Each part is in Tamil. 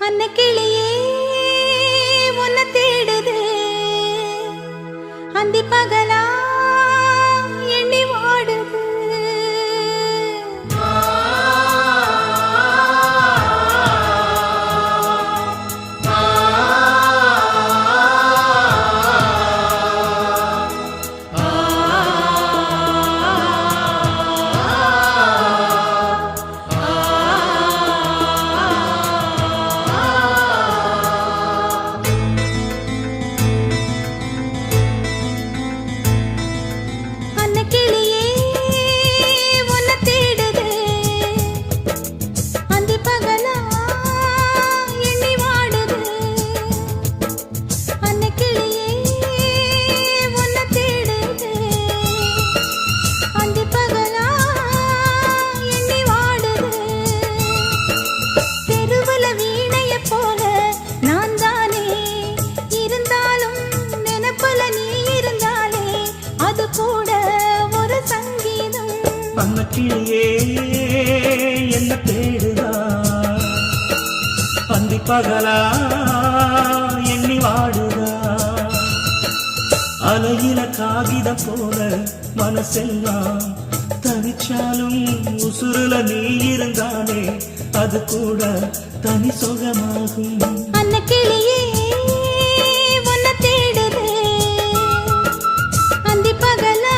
அன்ன கிளியே உன்னை தேடுது அந்தி பகலா எண்ணி வாடுது. கிளியே என்ன தேடுதா அந்தி பகலா எண்ணி வாடுதா. அலையில காகிதம் போல மனசெல்லாம் தனிச்சாலும் உசுருல நீ இருந்தாலே அது கூட தனி சுகமாகும். அன்ன கிளியே உன்னை தேடுது அந்தி பகலா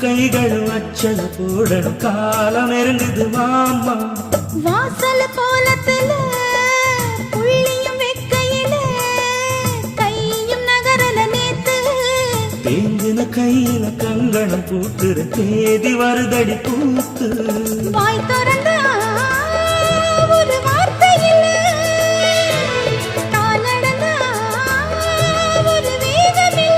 கைகள் அச்சல் போடணும் காலம் நெருங்குது மாமா. வாசல் கோலத்துல புள்ளியும் வெக்கையில கையும் நகரல நேத்து தேங்கின கையில கங்கணம் பூத்துற தேதி வருதடி பூத்து. வாய் திறந்தா ஒரு வார்த்தையில நான் நடந்தா ஒரு வேகமில்ல.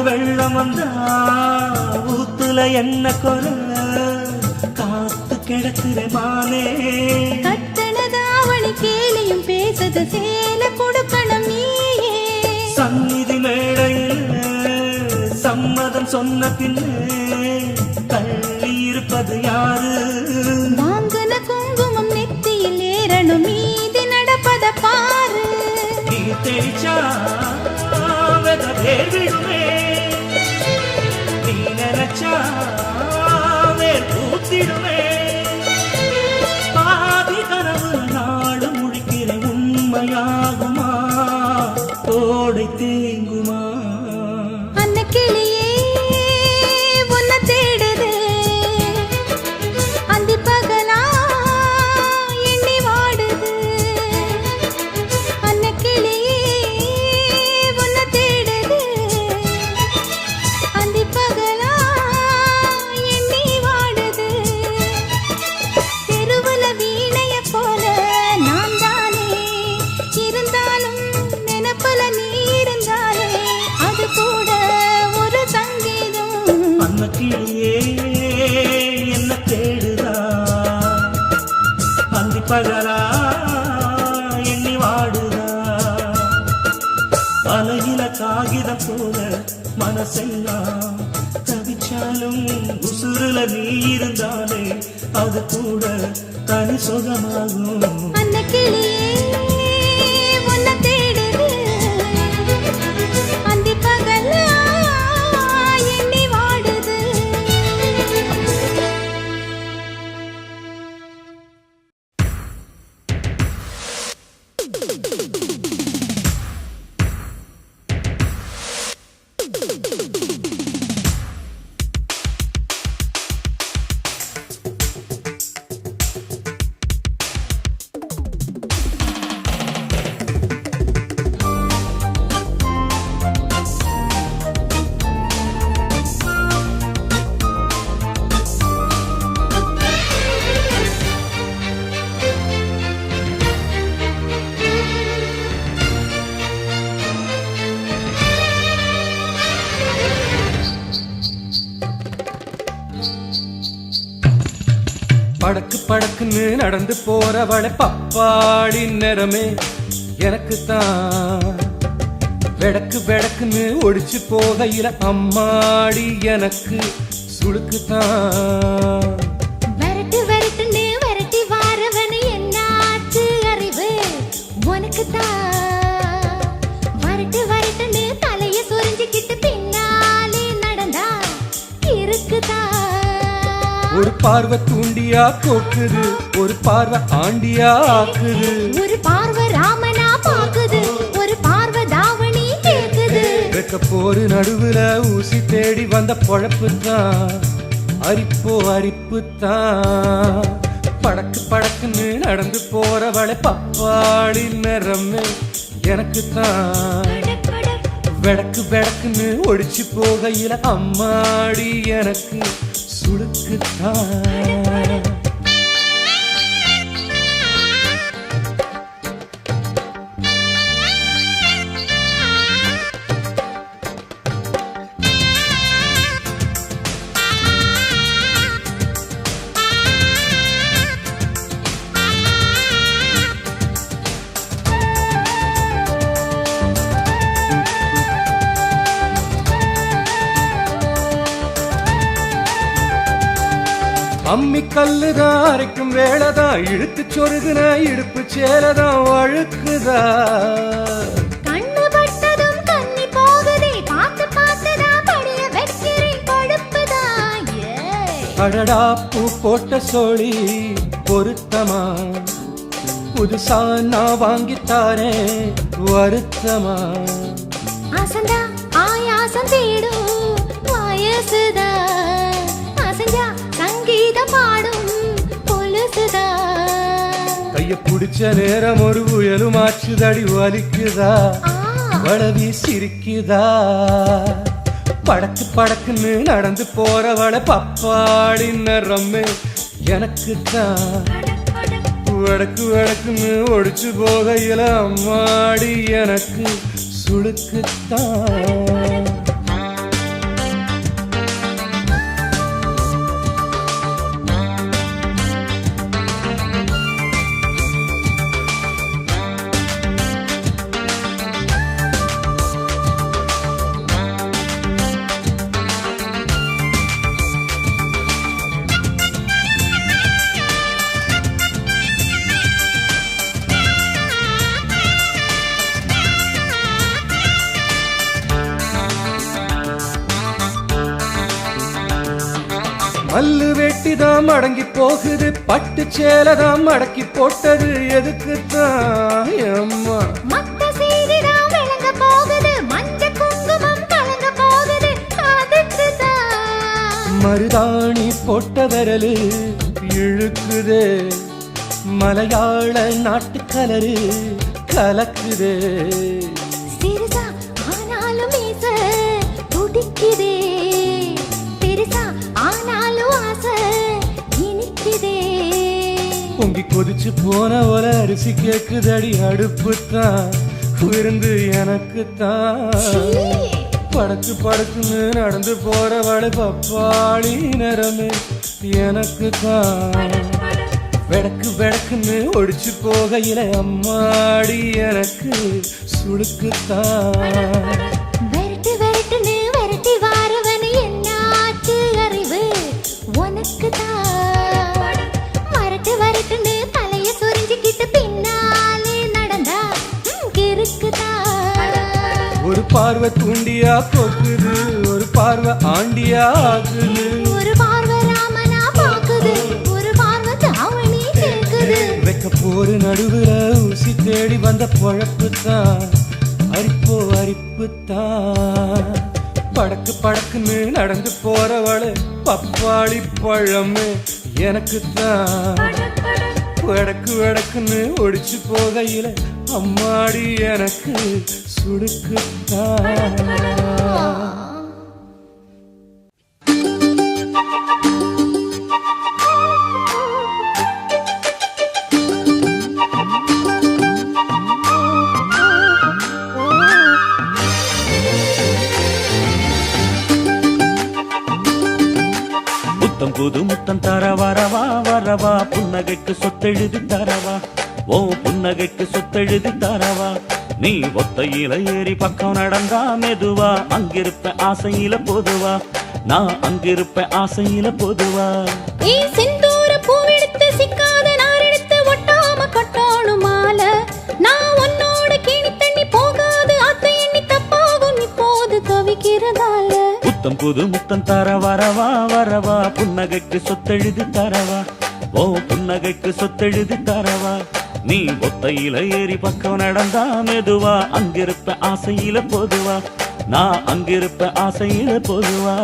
வெள்ளம் வந்தா ஊத்துல என்ன கொல காத்து கிடக்குற மானே. கட்டணதாவணி கேலியும் பேசது சேல கொடுக்கணும் நீயே. சந்நிதி மேடையில் சம்மதம் சொன்ன பின்னே தள்ளி இருப்பது யாரு? வாங்குன குங்குமம் நெத்தியில் ஏறணும் மீதி நடப்பத பாரு. நீ தெரிச்சா விடுமே நீ நினைச்சா வேர் பூத்திடுமே. பாதி கனவு நாடு முழிக்கிற உண்மையாகுமா ஓடை தேங்குமா? அன்ன கிளியே உன்னை தேடுது அந்தி பகலா பகலா எண்ணி வாடுதா அலையில காகிதம் போல மனசெல்லாம் தவிச்சாலும் உசுருல நீ இருந்தாலே அது கூட தனி சுகமாகும் அந்த கிளியே உன்னை தேடுது அந்தி பகலா எண்ணி வாடுது படக்கு படக்குன்னு நடந்து போறவளை பப்பாடி நிறமே எனக்கு தான் வெடக்கு வெடக்குன்னு ஒடிச்சு போகையில அம்மாடி எனக்கு சுளுக்கு தான் வரட்டு வரட்டுன்னு வரட்டி வாரவனு என்னாச்சு அறிவு உனக்கு தான் வரட்டு வரட்டுன்னு தலைய சொரிஞ்சுக்கிட்டு பின்னாலே நடந்தா இருக்குதான் ஒரு பார்வை தூண்டியா கோக்குது ஒரு பார்வை ஆண்டியா ஆக்குது ஒரு பார்வை ராமனா பாக்குது ஒரு பார்வை தாவணி கேக்குது வெக்க போரு நடுவுல ஊசி தேடி வந்த பொழப்பு தான் அரிப்போ அரிப்பு தான் படக்கு படக்குன்னு நடந்து போறவளை பப்பாடி நிறமே எனக்கு தான் வெடக்கு வெடக்குன்னு ஒடிச்சு போகையில அம்மாடி எனக்கு சுளுக்குத்தான் அம்மி கல்லுதான் அரைக்கும் வேலைதான் இழுத்து சொருகுன இடுப்பு சேலதான் வழுக்குதா கண்ணு பட்டதும் கண்ணி போகுதே பார்த்து பார்த்துதான் படிய வைக்கிறேன் கொழுப்புதான் அடடா பூ போட்ட சோழி பொருத்தமா புதுசா நான் வாங்கித்தாரேன் வருத்தமா ஆசந்தா ஆயாசம் தேடும் வயசுதா ஆசஞ்சா சங்கீதம் பாடும் பொலுசுதா கைய புடிச்ச நேரம் ஒரு புயலும் ஆச்சுதடி வலிக்குதா வளவி சிரிக்குதா படக்கு படக்குன்னு நடந்து போறவளை பப்பாடி நிறமே எனக்கு தான் வடக்கு வடக்குன்னு ஒடிச்சு போகையில அம்மாடி எனக்கு சுளுக்குத்தான் மல்லு வெட்டிதான் மடங்கி போகுது பட்டு சேலதான் மடக்கி போட்டது எதுக்குத்தான் அம்மா மத்த சீரிதான் விளங்க போகுது மஞ்ச குங்குமம் கலங்க போகுது அதுக்குதான் மருதாணி போட்ட விரலு இழுக்குதே மலையாள நாட்டு கலரு கலக்குதே சிறுசா ஆனாலும் மீச துடிக்குதே பெருசா ஆனாலும் ஆசை இனிக்குதே பொங்கி கொதிச்சு போன ஒல அரிசி கேக்குதடி அடுப்புத்தான் விருந்து எனக்குத்தான் படக்கு படக்குன்னு நடந்து போறவளை பப்பாளி நிறமே எனக்குத்தான் வெடக்கு வெடக்குன்னு ஒடிச்சு போகையில அம்மாடி எனக்கு சுடுக்குத்தான். விரட்டு விரட்டுன்னு விரட்டி வாரவனு என்னாச்சு அறிவு உனக்கு தான். வரட்டு வரட்டுன்னு தலைய சொரிஞ்சுக்கிட்டு பின்னாலே நடந்தா கிறுக்குதான். ஒரு பார்வை தூண்டியா போக்குது, ஒரு பார்வை ஆண்டியா ஆகுது. ஒரு பார்வை ராமனா பாக்குது, ஒரு பார்வை தாவணி கேக்குது. வைக்க போரு நடுவுல ஊசி தேடி வந்த பொழப்புத்தான், அரிப்போ அரிப்புத்தான். படக்கு படக்குன்னு நடந்து போறவளு பப்பாளி பழமே எனக்குத்தான். வடக்கு வடக்குன்னு ஒடிச்சு போகையில அம்மாடி எனக்கு சுடுக்குத்தான். முத்தம் புது முத்தம் தர வரவா வரவா, புன்னகைக்கு சொத்தெழுதி தரவா, ஓ புன்னகைக்கு சொத்தெழுதி தரவா. நீ ஒத்தையில ஏறி பக்கம் நடந்தா மெதுவா, அங்கிருப்ப ஆசையில பொதுவா, நான் அங்கிருப்ப ஆசையில பொதுவா. செந்தூர பூவெடுத்து சிக்காத நார் எடுத்து ஒட்டாம கட்டோணும் மாலை. நான் உன்னோட கேணி தண்ணி போகாது, அத்தை எண்ணி தப்பாகும் இப்போது தவிக்கிறதால. முத்தம் புது முத்தம் தர வரவா வரவா, புன்னகைக்கு சொத்தெழுதி தரவா, ஓ புன்னகைக்கு சொத்தெழுதி தரவா. நீ ஒத்தையில ஏறி பக்கம் நடந்தா மெதுவா, அங்கிருப்ப ஆசையில பொதுவா, நான் அங்கிருப்ப ஆசையில பொதுவா.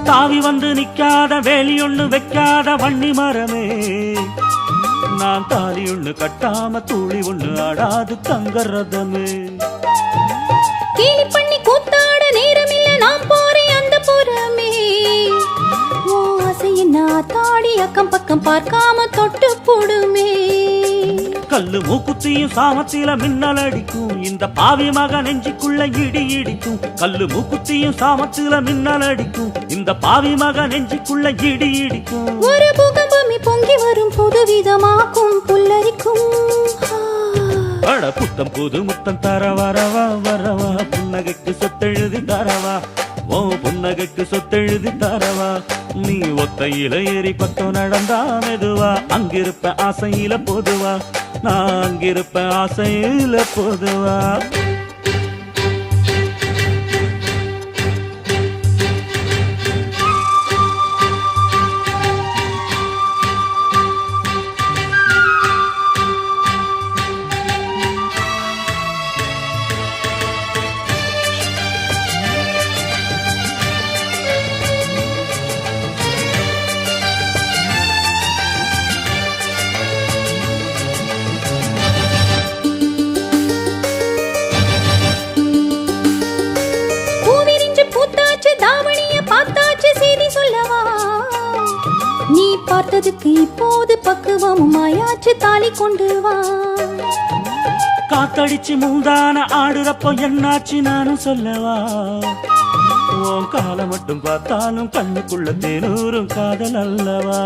தாவி வந்து நிக்காத வேலி ஒண்ணு வைக்காத வன்னி மரமே, நான் தாலி ஒண்ணு கட்டாம தூளி ஒண்ணு ஆடாது தங்க ரதமே. கேலி பண்ணி கூத்தாட நேரம் இல்ல, நான் போறேன் அந்த புறமே. ஓ ஆசைய நான் தாடி அக்கம் பக்கம் பார்க்காம தொட்டு போடுமே. கல்லு மூக்குத்தியும் சாமத்தில மின்னல் அடிக்கும், இந்த பாவி மக நெஞ்சுக்குள்ள இடி இடிக்கும். கல்லு மூக்குத்தியும் சாமத்தில மின்னல் அடிக்கும், இந்த பாவி மக நெஞ்சுக்குள்ள இடி இடிக்கும். ஒரு பூகம்பமி பொங்கி வரும் புதுவிதமாக்கும் புல்லரிக்கும். அட புத்தம் புது முத்தம் தர வரவா வரவா, புன்னகைக்கு சொத்தெழுதி தரவா, ஓ புன்னகைக்கு சொத்தெழுதி தரவா. நீ ஒத்தையில ஏறி பக்கம் நடந்தா மெதுவா, அங்கிருப்ப ஆசையில பொதுவா, நான் அங்கிருப்ப ஆசையில பொதுவா. பார்த்ததுக்கு இப்போது பக்குவமும் ஆயாச்சு, தாலி கொண்டு வா. காத்தடிச்சு மூந்தான ஆடுறப்போ என்னாச்சு நானும் சொல்லவா, உன் காலை மட்டும் பார்த்தாலும் கண்ணுக்குள்ள தேனூரும் காதல் அல்லவா.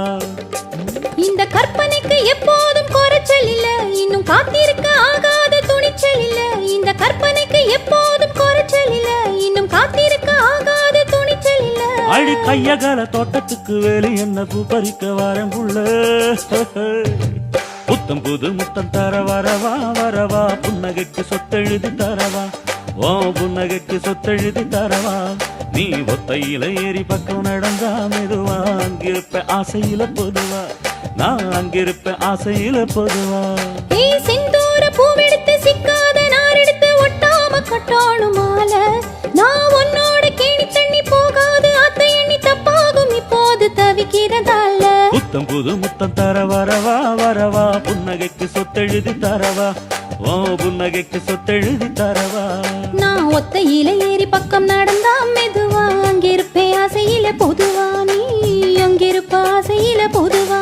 இந்த கற்பனைக்கு எப்போதும் குறைச்சல் இல்ல, இன்னும் காத்திருக்க ஆகாத துணிச்சல் இல்ல. இந்த கற்பனைக்கு எப்போதும் குறைச்சல் இல்ல, இன்னும் காத்திருக்க ஆகாத துணிச்சல் இல்ல. அடி கையகல தோட்டத்துக்கு வேலி என்ன பூ பறிக்க வரங்குள்ள. புத்தம் புது முத்தம் தர வரவா வரவா, புன்னகைக்கு சொத்தெழுதி தரவா, ஓ புன்னகைக்கு சொத்தெழுதி தரவா. நீ ஒத்தையில ஏறி பக்கம் நடந்தா மெதுவா, அங்கிருப்ப ஆசையில பொதுவா, நான் அங்கிருப்ப ஆசையில பொதுவா. செந்தூர பூவெடுத்து சிக்காத நார் எடுத்து ஒட்டாம கட்டோணும் மாலை. நான் உன்னோட கேணி தண்ணி போகாது, அத்தை எண்ணி தப்பாகும் இப்போது தவிக்கிறதால. புத்தம் புது முத்தம் முத்தம் தர வரவா வரவா புன்னகைக்கு சொத்தெழுதி தரவா ஓ புன்னகைக்கு சொத்தெழுதி தரவா நான் ஒத்தையில ஏறி பக்கம் நடந்தா மெதுவா அங்கிருப்பே ஆசையில பொதுவா நீ அங்கிருப்ப ஆசையில பொதுவா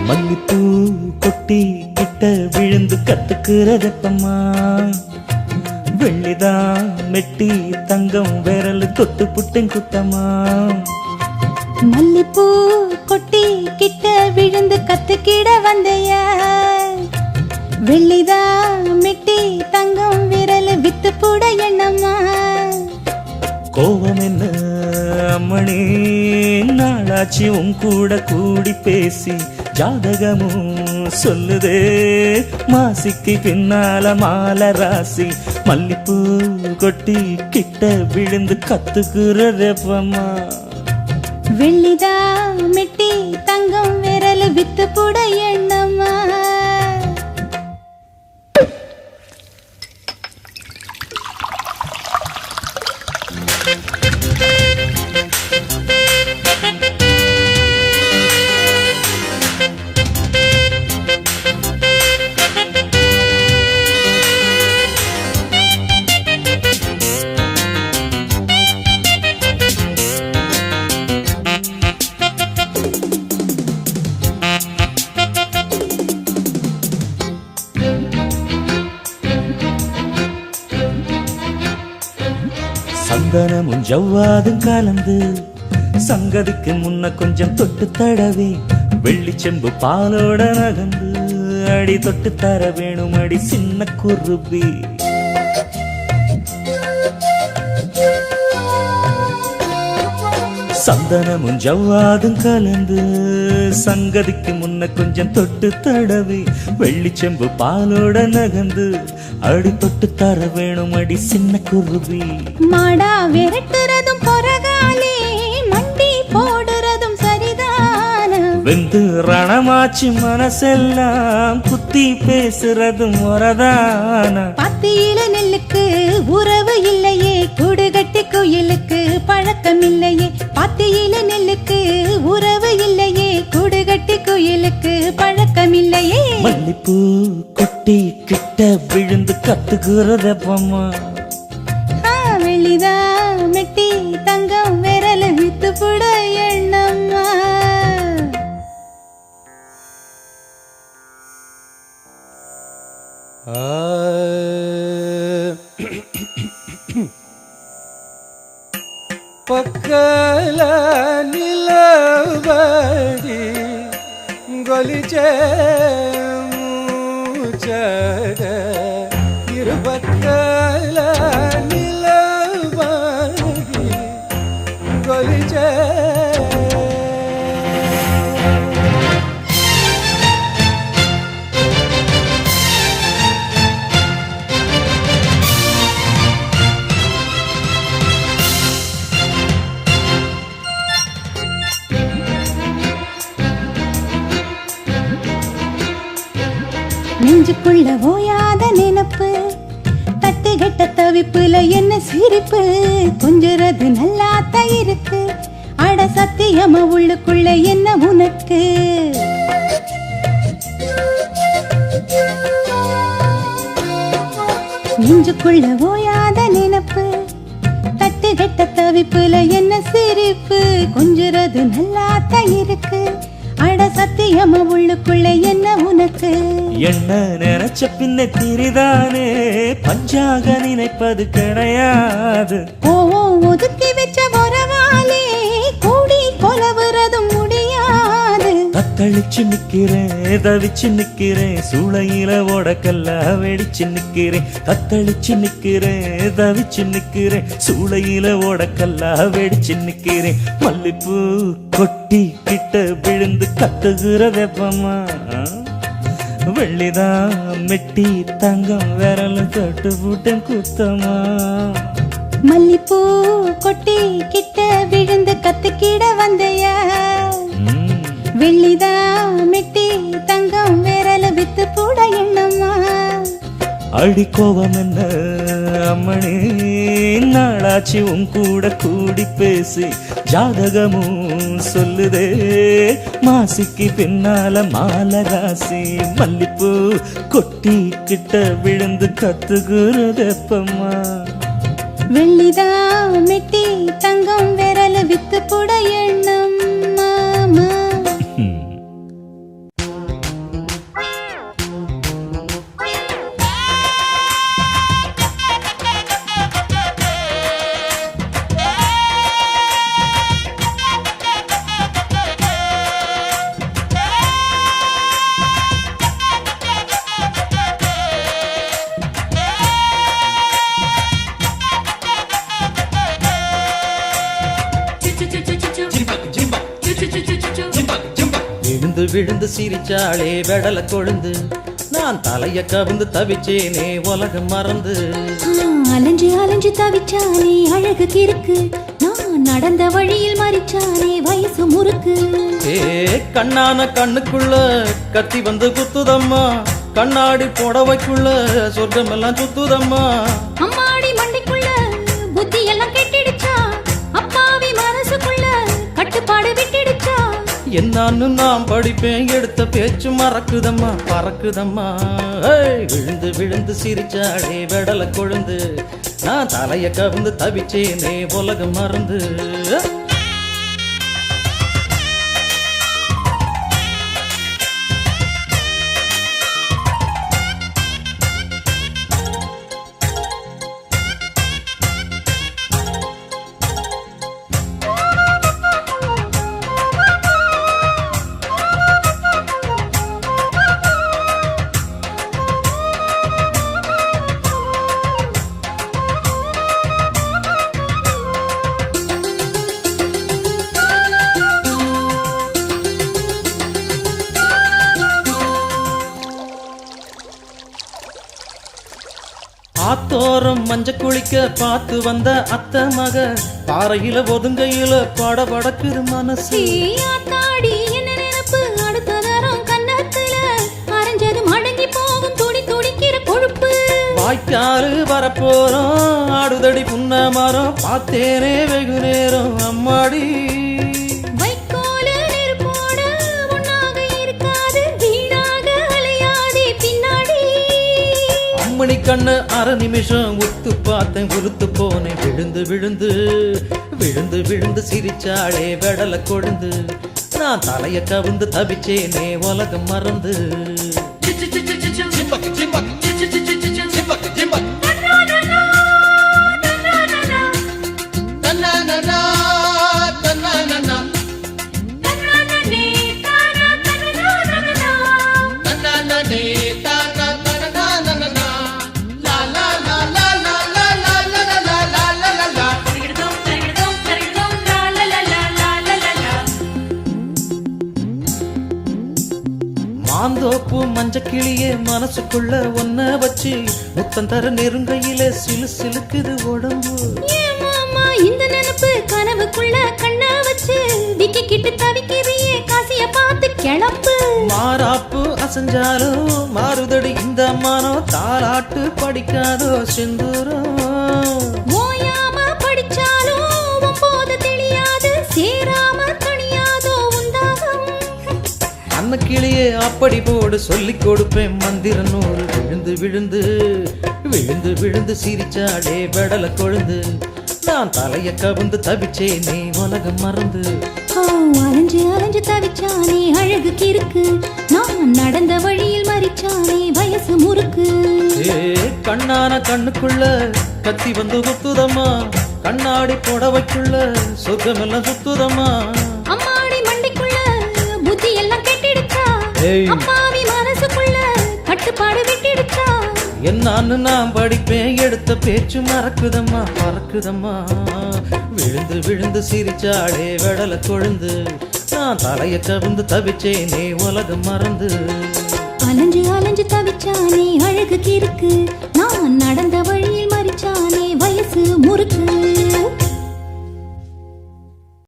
மல்லிப்பூ கொட்டி கிட்ட விழுந்து கத்துக்கிறதப்பம்மா வெள்ளிதான் மெட்டி தங்கம் விரல் தொட்டு புட்டேன் குத்தம்மா மல்லிப்பூ கொட்டி கிட்ட விழுந்து கத்துக்கிட வந்தையா வெள்ளிதா மெட்டி தங்கம் விரல் வித்து புட எண்ணம்மா கோவம் என்ன அம்மணி நாளாச்சு உன் கூட கூடி பேசி ஜாதகமும் சொல்லுதே மாசிக்கு பின்னால மாலை ராசி மல்லிப்பூ கொட்டி கிட்ட விழுந்து கத்துக்கிறதப்பம்மா வெள்ளிதா மெட்டி தங்கம் விரல் வித்து புட எண்ணம்மா சந்தனமும் ஜவ்வாதும் கலந்து சங்கதிக்கு முன்ன கொஞ்சம் தொட்டு தடவி வெள்ளிச்செம்பு பாலோட நகந்து அடி தொட்டு தர வேணும் அடி சின்ன குருபி சந்தனமும் ஜவ்வாதும் கலந்து சங்கதிக்கு முன்ன கொஞ்சம் தொட்டு தடவி வெள்ளிச்செம்பு பாலோட நகந்து அடி தொட்டு தர வேணும் அடி சின்ன குருவி மாடா விரட்டுறதும் பொறகாலே மண்டி போடுறதும் சரிதான வெந்து ரணமாச்சு மனசெல்லாம் குத்தி பேசுறதும் முறதான பத்தியில நெல்லுக்கு உறவு இல்லையே கூடுகட்டி குயிலுக்கு பழக்கம் இல்லையே பத்தியில நெல்லுக்கு உறவு இல்லையே கூடுகட்டி குயிலுக்கு பழக்கம் இல்லையே மல்லிப்பூ கொட்டி கிட்ட விழுந்து கத்துக்கிறதப்பம்மா வெளிதா மெட்டி தங்கம் விரல் வித்து புட எண்ணம்மா பக்கல நிலவடி கொலிச்சே மூச்சட இருபக்கல நிலவடி கொலிச்சே நெஞ்சுக்குள்ள ஓயாத நினப்பு தட்டுகட்ட தவிப்புல என்ன சிரிப்பு கொஞ்சுறது நல்லாத்தான் இருக்கு அட சத்தியமா உள்ளுக்குள்ள என்ன உனக்கு நெஞ்சுக்குள்ள ஓயாத நினப்பு தட்டுகட்ட தவிப்புல என்ன சிரிப்பு கொஞ்சுறது நல்லாத்தான் இருக்கு அட சத்தியமா உள்ளுக்குள்ள என்ன உனக்கு என்ன நினைச்ச பின்ன திரிதானே பஞ்சாக நினைப்பது கிடையாது கோவம் ஒதுக்கி வச்ச உறவாலே கூடி கொலவுறதும் முடியாது தத்தளிச்சு நிக்கிறேன் தவிச்சு நிக்கிறேன் சூளையில ஓடக்கல்ல வெடிச்சு நிக்கிறேன் தத்தளிச்சு நிக்கிறேன் தவிச்சு நிக்கிறேன் சூளையில ஓடக்கல்ல வெடிச்சு நிக்கிறேன் மல்லிப்பூ கொட்டி கிட்ட விழுந்து கத்துகிற வெப்பமா வெள்ளிதான் மெட்டி தங்கம் விரல தொட்டு போட்டேன் குத்தமா மல்லிப்பூ கொட்டி கிட்ட விழுந்து கத்துக்கிட வந்தையா வெள்ளிதா மெட்டி தங்கம் விரல வித்து போட எண்ணம்மா அடி கோபம் என்ன அம்மனே நாளாச்சு உன் கூட கூடி பேசி ஜாதகமும் சொல்லுதே மாசிக்கு பின்னால மாலராசி மல்லிப்பூ கொட்டி கிட்ட விழுந்து கத்துகுறதப்பம்மா வெள்ளிதா மெட்டி தங்கம் விரல வித்து போட எண்ணம் மாமா விழுந்து விழுந்து சிரிச்சாளே வெடல கொழுந்து நான் தலைய கவிந்து தவிச்சேனே உலகம் மறந்து அலைஞ்சு அலைஞ்சு தவிச்சானே அழகு கிறுக்கு நான் நடந்த வழியில் மறிச்சானே வயசு முறுக்கு ஏ கண்ணான கண்ணுக்குள்ள கத்தி வந்து குத்துதம்மா கண்ணாடி புடவைக்குள்ள சொர்க்கம் எல்லாம் சுத்துதம்மா அம்மாடி மண்டைக்குள்ள புத்தி எல்லாம் கெட்டிடுச்சா அப்பாவி மனசுக்குள்ள கட்டுப்பாடு விட்டுடுச்சா என்னான்னு நான் படிப்பேன் எடுத்த பேச்சு மறக்குதம்மா பறக்குதம்மா ஏய், விழுந்து விழுந்து சிரிச்சாளே வெடல கொழுந்து நான் தலைய கவிந்து தவிச்சேனே உலகம் மறந்து ஆத்தோரம் மஞ்ச குளிக்க பார்த்து வந்த அத்தை மக பாறையில ஒதுங்கையில படபடக்குது மனசு ஆத்தாடி என்ன நினைப்பு அடுத்த தரம் கன்னத்துல அரைஞ்சது மடங்கி போகும் துடி துடிக்கிற கொழுப்பு வாய்க்காலு வரப்போறோம் ஆடுதடி புன்ன மரம் பார்த்தேனே வெகு நேரம் அம்மாடி வைக்கோல நெருப்போட ஒன்னாக இருக்காது வீணாக அலையாதே பின்னாடி அம்மணி கண்ணு அரை நிமிஷம் உத்து பார்த்தேன் உருத்து போனேன் விழுந்து விழுந்து விழுந்து விழுந்து சிரிச்சாளே வெடல கொழுந்து நான் தலைய கவிந்து தவிச்சேனே உலகம் மறந்து மாந்தோப்பு மஞ்ச கிளியே மனசுக்குள்ள ஒன்ன வச்சு முத்தம் தர நெருங்கையில சிலு சிலுக்குது உடம்பு ஏன் மாமா இந்த நினைப்பு கனவுக்குள்ள கண்ணா வச்சு விக்கிக்கிட்டு தவிக்கிறியே காசிய பார்த்து கிளம்பு மாறாப்பு அசஞ்சாலும் மாறுதடி இந்த மனோ தாலாட்டு படிக்காதோ செந்தூரம் ஓயாம படிச்சாலும் உன் போது தெரியாது சேராம தனியாதோ உண்டாகும் அன்ன கிளியே அப்படி போடு சொல்லிக் கொடுப்பேன் மந்திர நூறு விழுந்து விழுந்து விழுந்து விழுந்து சிரிச்சாடே வெடல கொழுந்து நான் தலைய கவிந்து தவிச்சேனே உலகம் மறந்து அலைஞ்சு அலைஞ்சு தவிச்சானே அழகு கிறுக்கு நான் நடந்த வழியில் மறிச்சானே வயசு முறுக்கு ஏ கண்ணான கண்ணுக்குள்ள கத்தி வந்து குத்துதம்மா கண்ணாடி புடவைக்குள்ள சொர்க்கமெல்லாம் சுத்துதம்மா அம்மாடி மண்டைக்குள்ள புத்தி எல்லாம் ஏய் அப்பாவி மனசுக்குள்ள கட்டுப்பாடு விட்டுடுச்சா என்னான்னு நான் படிப்பேன் எடுத்த பேச்சு மறக்குதம்மா பறக்குதம்மா விழுந்து விழுந்து சிரிச்சாளே வெடல கொழுந்து நான் தலைய கவிந்து தவிச்சேனே உலகம் மறந்து அலைஞ்சு அலைஞ்சு தவிச்சானே அழகு கிறுக்கு